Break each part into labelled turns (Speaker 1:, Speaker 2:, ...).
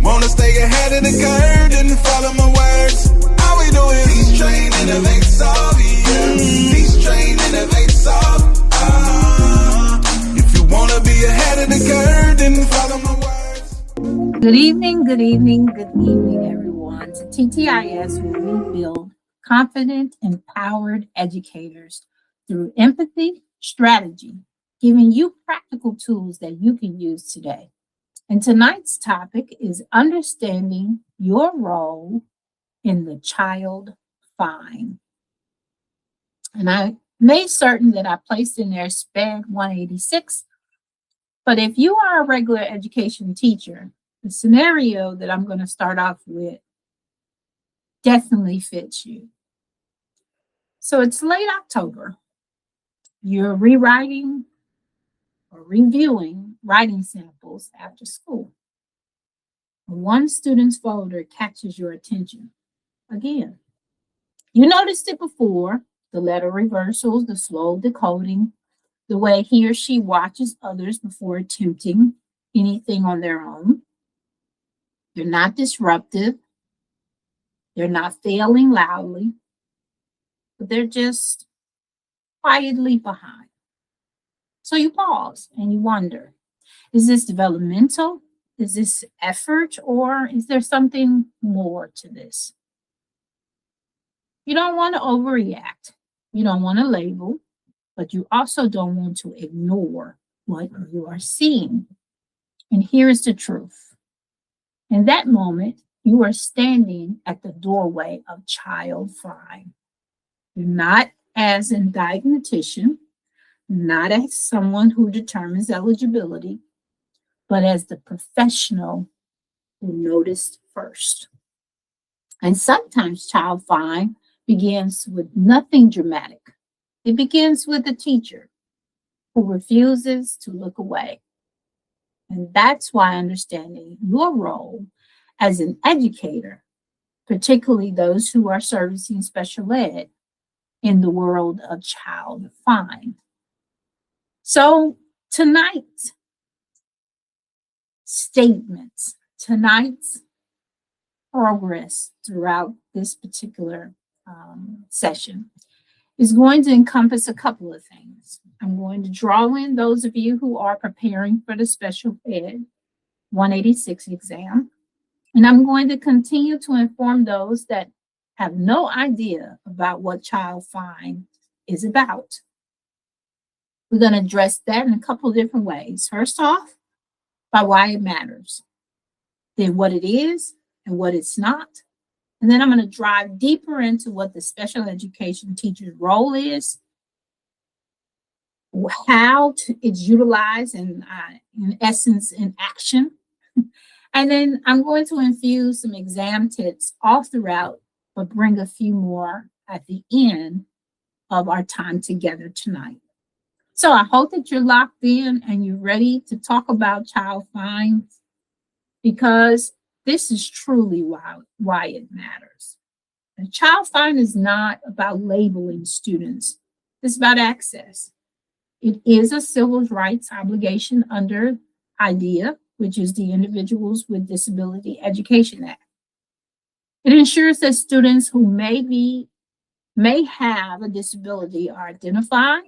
Speaker 1: wanna stay ahead of the curve, then follow my words. All we doing, teach, train, innovate, solve, yeah. Teach, train, innovate, solve. If you wanna be ahead of the curve, then follow my words.
Speaker 2: Good evening, good evening, good evening, everyone. To TTIS, where we build confident, empowered educators through empathy, strategy, giving you practical tools that you can use today. And tonight's topic is understanding your role in the child find. And I made certain that I placed in there SPED 186. But if you are a regular education teacher, the scenario that I'm going to start off with definitely fits you. So it's late October. You're rewriting or reviewing writing samples after school. One student's folder catches your attention. Again, you noticed it before, the letter reversals, the slow decoding, the way he or she watches others before attempting anything on their own. They're not disruptive. They're not failing loudly, but they're just quietly behind. So you pause and you wonder, is this developmental? Is this effort? Or is there something more to this? You don't want to overreact. You don't want to label, but you also don't want to ignore what you are seeing. And here's the truth. In that moment, you are standing at the doorway of child find. You're not as a diagnostician, not as someone who determines eligibility, but as the professional who noticed first. And sometimes child find begins with nothing dramatic. It begins with a teacher who refuses to look away. And that's why understanding your role as an educator, particularly those who are servicing special ed in the world of child find. So tonight's statements, tonight's progress throughout this particular session is going to encompass a couple of things. I'm going to draw in those of you who are preparing for the special ed 186 exam, and I'm going to continue to inform those that have no idea about what child find is about. We're going to address that in a couple of different ways. First off, by why it matters, then what it is and what it's not. And then I'm going to drive deeper into what the special education teacher's role is, how it's utilized in essence in action. And then I'm going to infuse some exam tips all throughout, but bring a few more at the end of our time together tonight. So I hope that you're locked in and you're ready to talk about child find, because this is truly why it matters. And child find is not about labeling students. It's about access. It is a civil rights obligation under IDEA, which is the Individuals with Disability Education Act. It ensures that students who may have a disability are identified,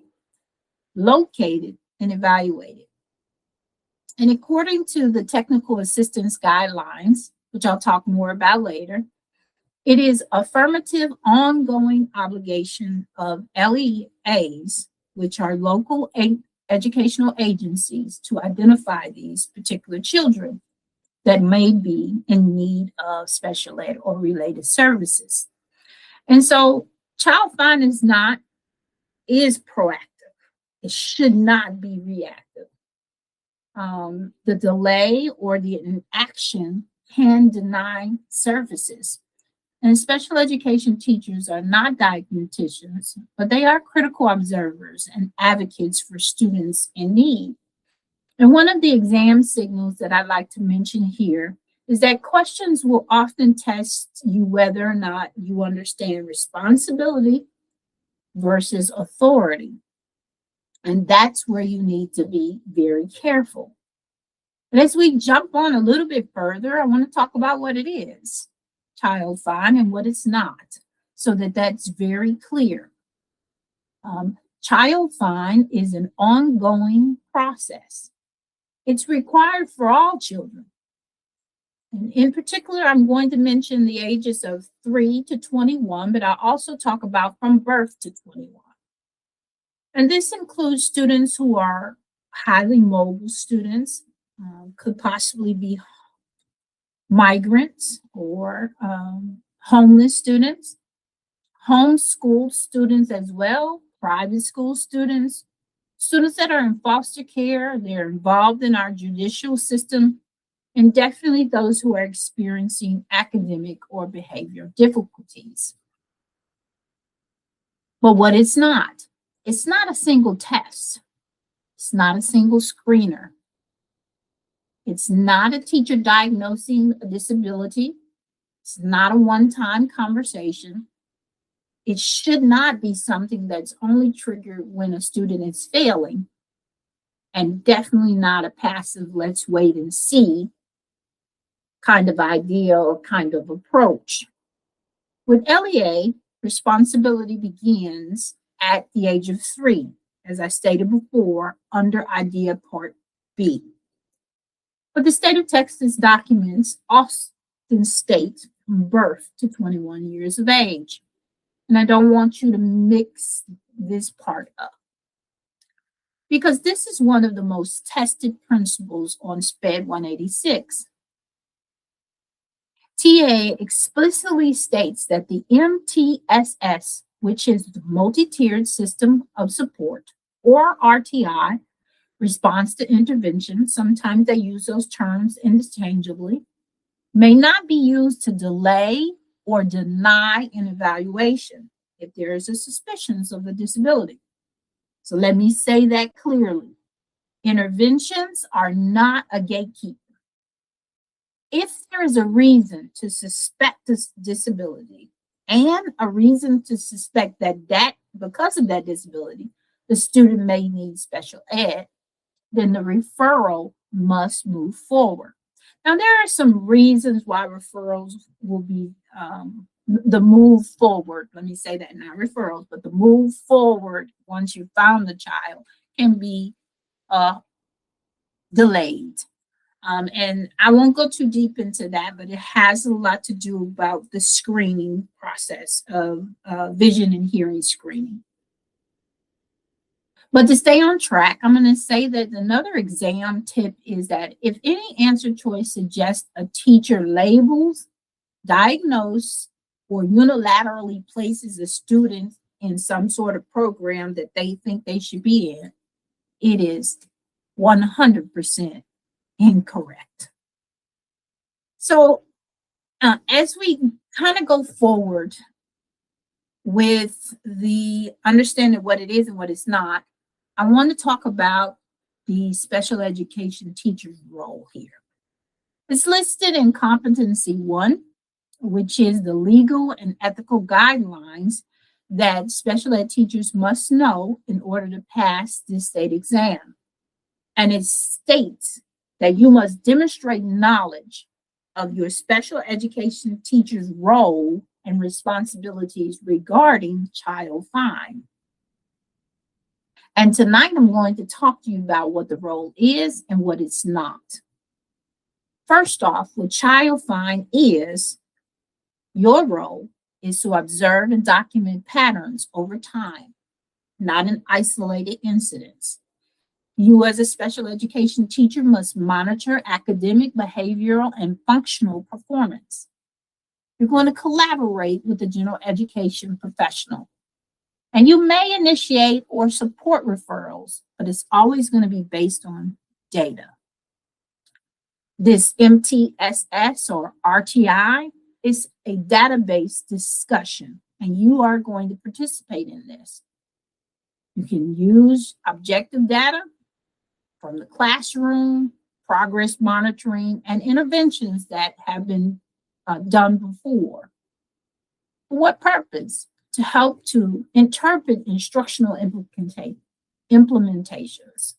Speaker 2: located, and evaluated. And according to the technical assistance guidelines, which I'll talk more about later, it is affirmative ongoing obligation of LEAs, which are local educational agencies, to identify these particular children that may be in need of special ed or related services. And so child find is proactive. It should not be reactive. The delay or the inaction can deny services. And special education teachers are not diagnosticians, but they are critical observers and advocates for students in need. And one of the exam signals that I'd like to mention here is that questions will often test you whether or not you understand responsibility versus authority. And that's where you need to be very careful. And as we jump on a little bit further, I want to talk about what it is, child find, and what it's not, so that that's very clear. Child find is an ongoing process. It's required for all children. And in particular, I'm going to mention the ages of 3 to 21, but I'll also talk about from birth to 21. And this includes students who are highly mobile students, could possibly be migrants or homeless students, homeschooled students as well, private school students, students that are in foster care, they're involved in our judicial system, and definitely those who are experiencing academic or behavioral difficulties. But what it's not a single test. It's not a single screener. It's not a teacher diagnosing a disability. It's not a one-time conversation. It should not be something that's only triggered when a student is failing, and definitely not a passive, let's wait and see kind of idea or kind of approach. With LEA, responsibility begins at the age of 3, as I stated before, under idea part B. But the state of Texas documents often state from birth to 21 years of age. And I don't want you to mix this part up, because this is one of the most tested principles on SPED 186. TA explicitly states that the MTSS, which is the multi-tiered system of support, or RTI, response to intervention, sometimes they use those terms interchangeably, may not be used to delay or deny an evaluation if there is a suspicion of a disability. So let me say that clearly. Interventions are not a gatekeeper. If there is a reason to suspect this disability and a reason to suspect that because of that disability, the student may need special ed, then the referral must move forward. Now, there are some reasons why referrals will be the move forward. Let me say that, not referrals, but the move forward once you found the child can be delayed. And I won't go too deep into that, but it has a lot to do about the screening process of vision and hearing screening. But to stay on track, I'm going to say that another exam tip is that if any answer choice suggests a teacher labels, diagnoses, or unilaterally places a student in some sort of program that they think they should be in, it is 100% incorrect. So as we kind of go forward with the understanding what it is and what it's not, I want to talk about the special education teacher's role here. It's listed in competency 1, which is the legal and ethical guidelines that special ed teachers must know in order to pass this state exam. And it states that you must demonstrate knowledge of your special education teacher's role and responsibilities regarding child find. And tonight I'm going to talk to you about what the role is and what it's not. First off, what child find is, your role is to observe and document patterns over time, not in isolated incidents. You as a special education teacher must monitor academic, behavioral, and functional performance. You're going to collaborate with the general education professional. And you may initiate or support referrals, but it's always going to be based on data. This MTSS or RTI is a database discussion, and you are going to participate in this. You can use objective data from the classroom, progress monitoring, and interventions that have been done before. For what purpose? To help to interpret instructional implementations.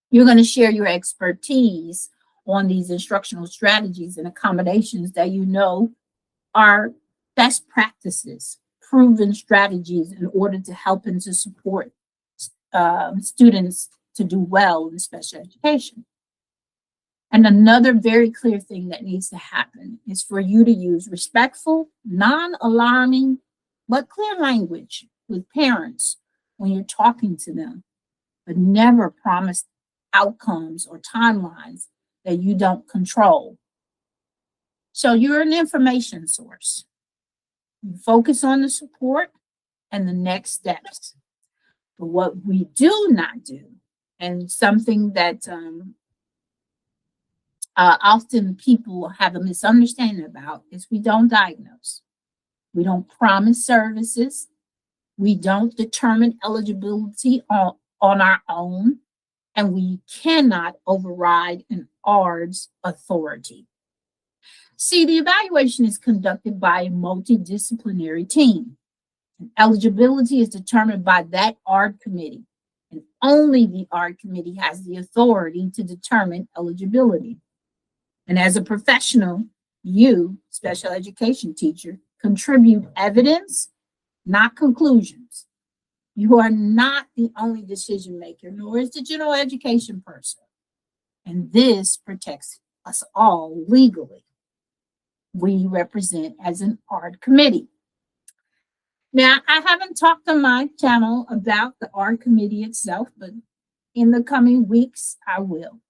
Speaker 2: You're going to share your expertise on these instructional strategies and accommodations that you know are best practices, proven strategies in order to help and to support students to do well in special education. And another very clear thing that needs to happen is for you to use respectful, non-alarming, but clear language with parents when you're talking to them, but never promise outcomes or timelines that you don't control. So you're an information source. You focus on the support and the next steps. But what we do not do, and something that often people have a misunderstanding about, is we don't diagnose. We don't promise services. We don't determine eligibility on our own. And we cannot override an ARD's authority. See, the evaluation is conducted by a multidisciplinary team. And eligibility is determined by that ARD committee. And only the ARD committee has the authority to determine eligibility. And as a professional, you, special education teacher, contribute evidence, not conclusions. You are not the only decision maker, nor is the general education person. And this protects us all legally. We represent as an ARD committee. Now, I haven't talked on my channel about the ARD committee itself, but in the coming weeks, I will.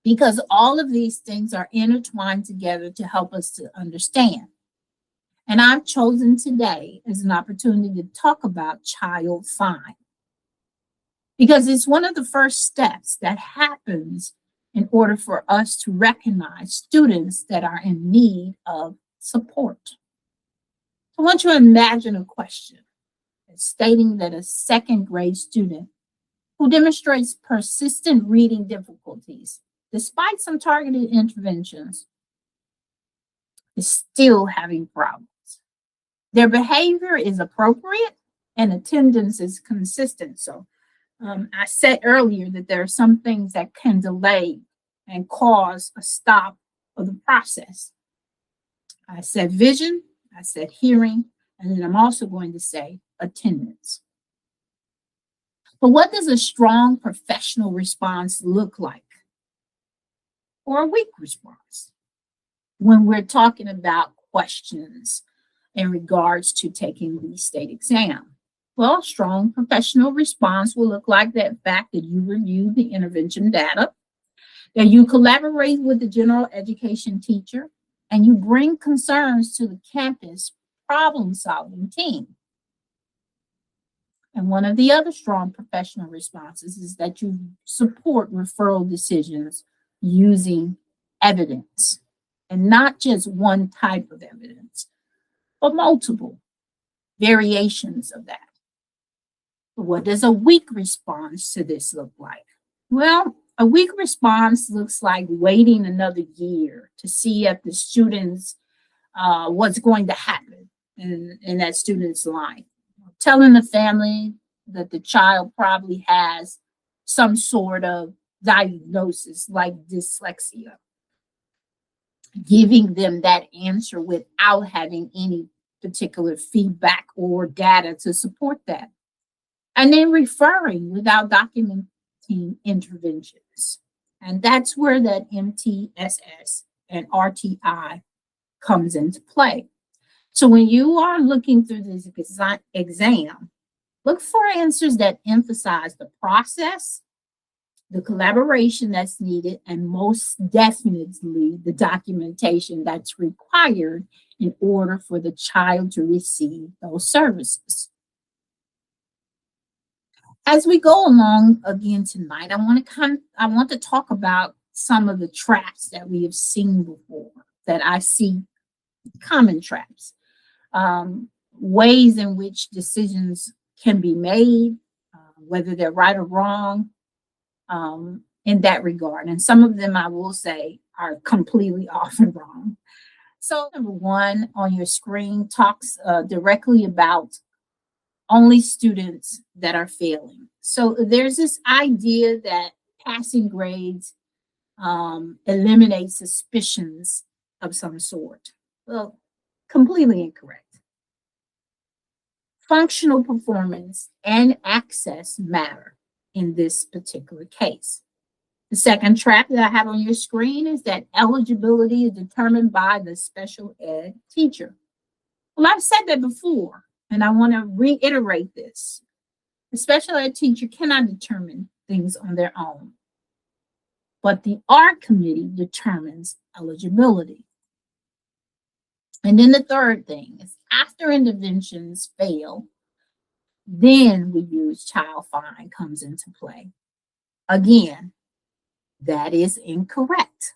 Speaker 2: Because all of these things are intertwined together to help us to understand. And I've chosen today as an opportunity to talk about child find, because it's one of the first steps that happens in order for us to recognize students that are in need of support. I want you to imagine a question stating that a second grade student who demonstrates persistent reading difficulties, despite some targeted interventions, is still having problems. Their behavior is appropriate and attendance is consistent. So I said earlier that there are some things that can delay and cause a stop of the process. I said vision, I said hearing, and then I'm also going to say attendance. But what does a strong professional response look like? Or a weak response when we're talking about questions in regards to taking the state exam? Well, a strong professional response will look like the fact that you review the intervention data, that you collaborate with the general education teacher, and you bring concerns to the campus problem-solving team. And one of the other strong professional responses is that you support referral decisions using evidence, and not just one type of evidence, but multiple variations of that. What does a weak response to this look like? Well, a weak response looks like waiting another year to see if the students, what's going to happen in that student's life. Telling the family that the child probably has some sort of diagnosis like dyslexia. Giving them that answer without having any particular feedback or data to support that. And then referring without documenting interventions. And that's where that MTSS and RTI comes into play. So when you are looking through this exam, look for answers that emphasize the process, the collaboration that's needed, and most definitely the documentation that's required in order for the child to receive those services. As we go along again tonight, I want to talk about some of the traps that we have seen before, that I see common traps, ways in which decisions can be made, whether they're right or wrong, in that regard. And some of them, I will say, are completely off and wrong. So number one on your screen talks directly about only students that are failing. So there's this idea that passing grades eliminate suspicions of some sort. Well, completely incorrect. Functional performance and access matter in this particular case. The second trap that I have on your screen is that eligibility is determined by the special ed teacher. Well, I've said that before, and I want to reiterate this. The special ed teacher cannot determine things on their own, but the ARC committee determines eligibility. And then the third thing is after interventions fail, then we use child find comes into play. Again, that is incorrect.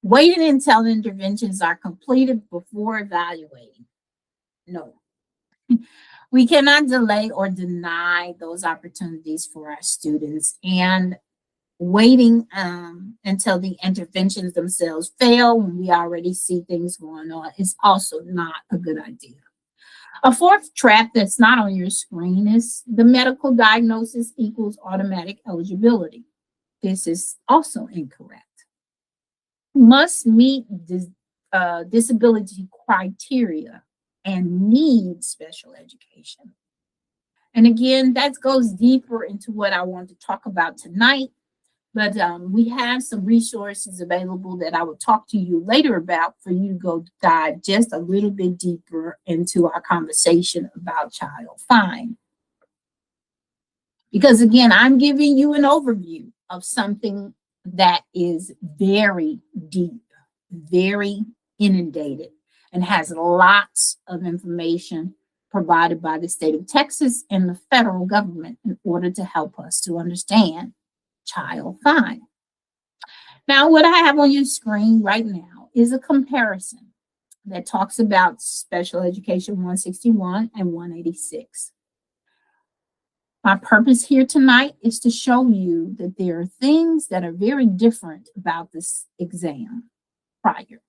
Speaker 2: Waiting until interventions are completed before evaluating. No. We cannot delay or deny those opportunities for our students, and waiting until the interventions themselves fail when we already see things going on is also not a good idea. A fourth trap that's not on your screen is the medical diagnosis equals automatic eligibility. This is also incorrect. Must meet disability criteria and need special education. And again, that goes deeper into what I want to talk about tonight. But we have some resources available that I will talk to you later about for you to go dive just a little bit deeper into our conversation about child find. Because again, I'm giving you an overview of something that is very deep, very inundated, and has lots of information provided by the state of Texas and the federal government in order to help us to understand child find. Now, what I have on your screen right now is a comparison that talks about Special Education 161 and 186. My purpose here tonight is to show you that there are things that are very different about this exam prior.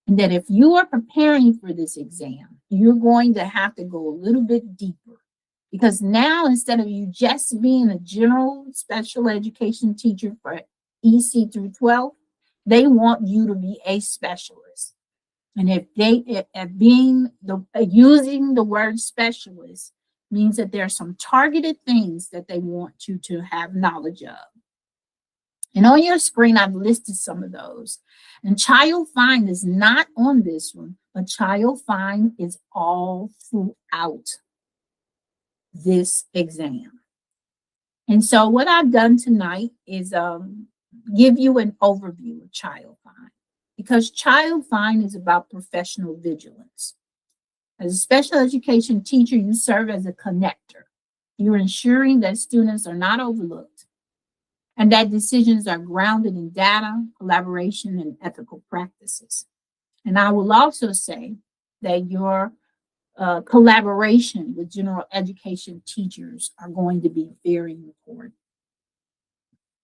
Speaker 2: And that if you are preparing for this exam, you're going to have to go a little bit deeper. Because now, instead of you just being a general special education teacher for EC through 12, they want you to be a specialist. And if using the word specialist means that there are some targeted things that they want you to have knowledge of. And on your screen, I've listed some of those. And child find is not on this one, but child find is all throughout this exam. And so what I've done tonight is give you an overview of child find, because child find is about professional vigilance. As a special education teacher, you serve as a connector. You're ensuring that students are not overlooked and that decisions are grounded in data, collaboration, and ethical practices. And I will also say that your collaboration with general education teachers are going to be very important.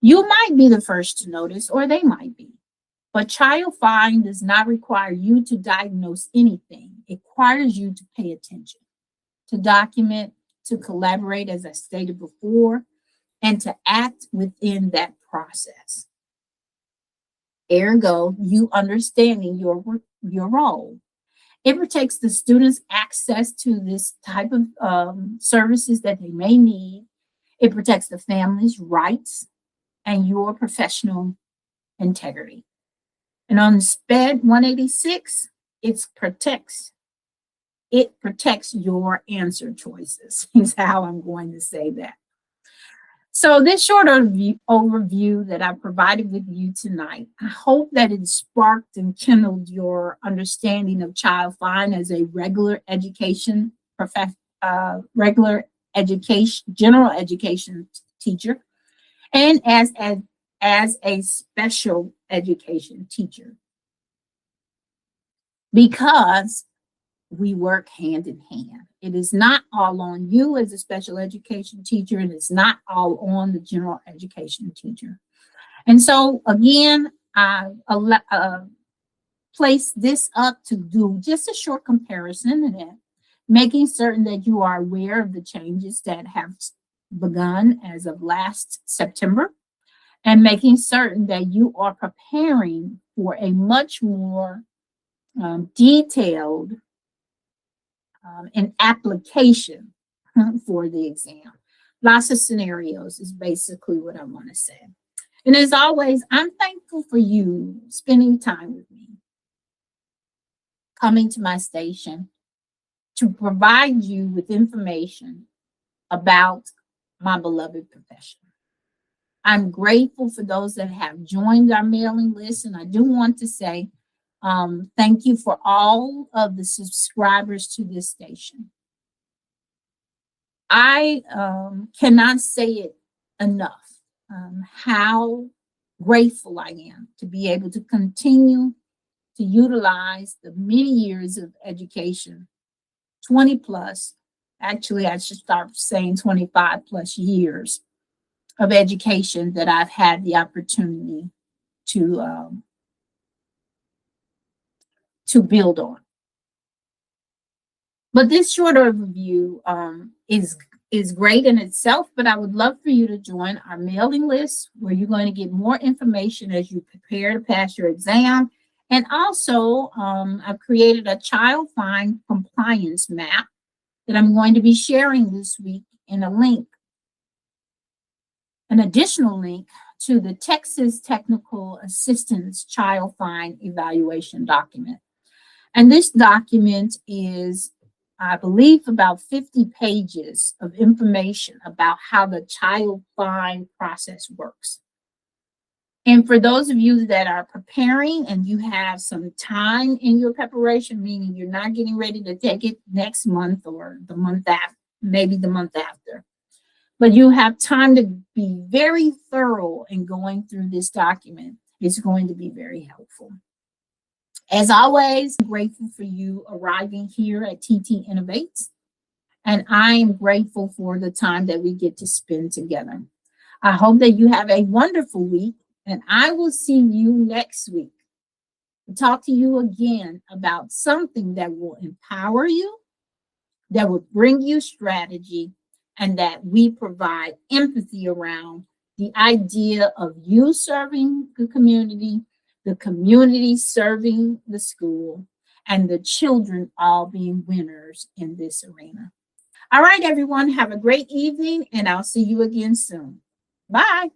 Speaker 2: You might be the first to notice, or they might be, but child find does not require you to diagnose anything. It requires you to pay attention, to document, to collaborate, as I stated before, and to act within that process. Ergo, you understanding your role. It protects the students' access to this type of services that they may need. It protects the family's rights and your professional integrity. And on SPED 186, it protects your answer choices, is how I'm going to say that. So this short overview that I provided with you tonight, I hope that it sparked and kindled your understanding of child find as a regular education, general education teacher, and as a special education teacher. Because we work hand in hand. It is not all on you as a special education teacher, and it's not all on the general education teacher. And so, again, I place this up to do just a short comparison and making certain that you are aware of the changes that have begun as of last September, and making certain that you are preparing for a much more detailed and application for the exam. Lots of scenarios is basically what I want to say. And as always, I'm thankful for you spending time with me, coming to my station to provide you with information about my beloved profession. I'm grateful for those that have joined our mailing list, and I do want to say thank you for all of the subscribers to this station. I cannot say it enough how grateful I am to be able to continue to utilize the many years of education, 20 plus, actually I should start saying 25 plus years of education that I've had the opportunity to build on. But this short overview is great in itself, but I would love for you to join our mailing list where you're going to get more information as you prepare to pass your exam. And also, I've created a child fine compliance map that I'm going to be sharing this week in a link, an additional link to the Texas Technical Assistance Child Fine Evaluation document. And this document is, I believe, about 50 pages of information about how the child fine process works. And for those of you that are preparing and you have some time in your preparation, meaning you're not getting ready to take it next month or the month after, maybe the month after, but you have time to be very thorough in going through this document, it's going to be very helpful. As always, I'm grateful for you arriving here at TT Innovates, and I am grateful for the time that we get to spend together. I hope that you have a wonderful week, and I will see you next week to talk to you again about something that will empower you, that will bring you strategy, and that we provide empathy around the idea of you serving the community serving the school, and the children all being winners in this arena. All right, everyone, have a great evening, and I'll see you again soon. Bye.